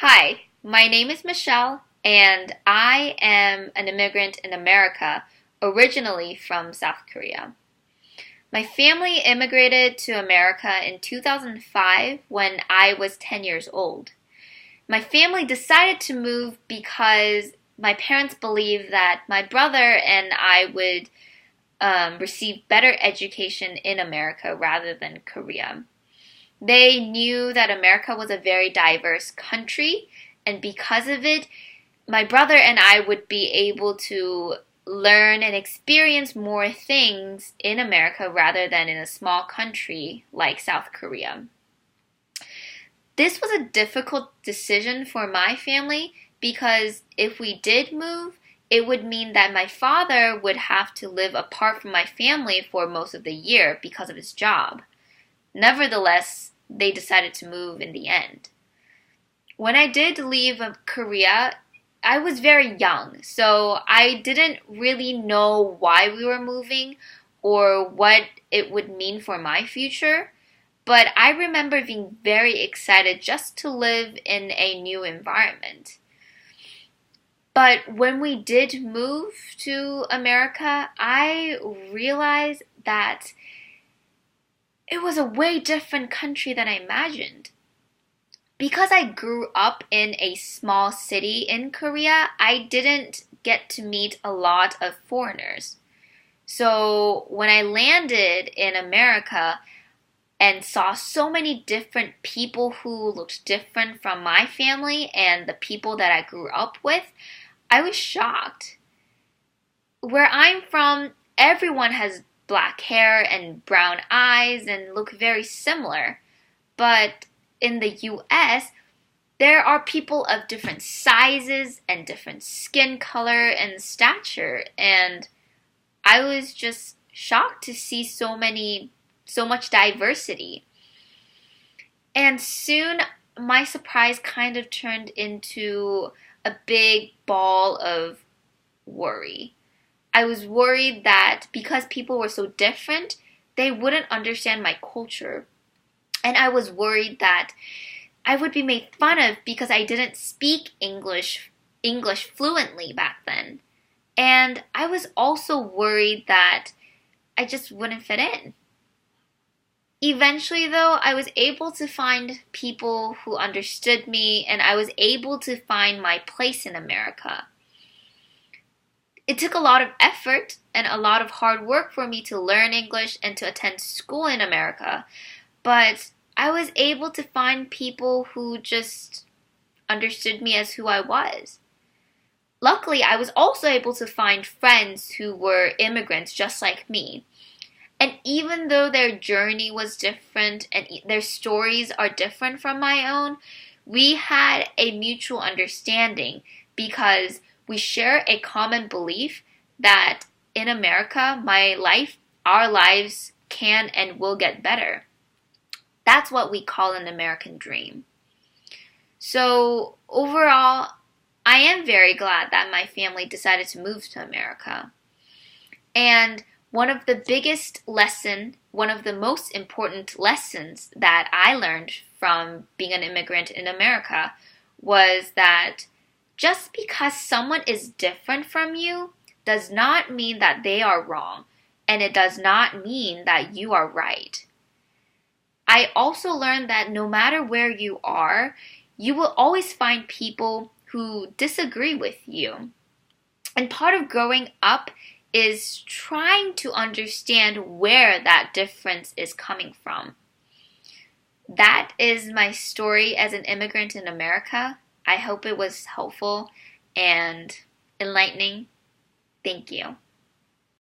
Hi, my name is Michelle, and I am an immigrant in America, originally from South Korea. My family immigrated to America in 2005 when I was 10 years old. My family decided to move because my parents believed that my brother and I would receive better education in America rather than Korea. They knew that America was a very diverse country, and because of it, my brother and I would be able to learn and experience more things in America rather than in a small country like South Korea. This was a difficult decision for my family because if we did move, it would mean that my father would have to live apart from my family for most of the year because of his job. Nevertheless, they decided to move in the end. When I did leave Korea, I was very young, so I didn't really know why we were moving or what it would mean for my future. But I remember being very excited just to live in a new environment. But when we did move to America, I realized that it was a way different country than I imagined. Because I grew up in a small city in Korea, I didn't get to meet a lot of foreigners. So when I landed in America and saw so many different people who looked different from my family and the people that I grew up with, I was shocked. Where I'm from, everyone has black hair and brown eyes and look very similar. But in the US, there are people of different sizes and different skin color and stature, and I was just shocked to see so much diversity. And soon my surprise kind of turned into a big ball of worry. I was worried that because people were so different, they wouldn't understand my culture. And I was worried that I would be made fun of because I didn't speak English fluently back then. And I was also worried that I just wouldn't fit in. Eventually, though, I was able to find people who understood me and I was able to find my place in America. It took a lot of effort and a lot of hard work for me to learn English and to attend school in America, but I was able to find people who just understood me as who I was. Luckily, I was also able to find friends who were immigrants just like me. And even though their journey was different and their stories are different from my own, we had a mutual understanding because we share a common belief that in America, our lives can and will get better. That's what we call an American dream. So overall, I am very glad that my family decided to move to America. And one of the most important lessons that I learned from being an immigrant in America was that just because someone is different from you does not mean that they are wrong, and it does not mean that you are right. I also learned that no matter where you are, you will always find people who disagree with you. And part of growing up is trying to understand where that difference is coming from. That is my story as an immigrant in America. I hope it was helpful and enlightening. Thank you.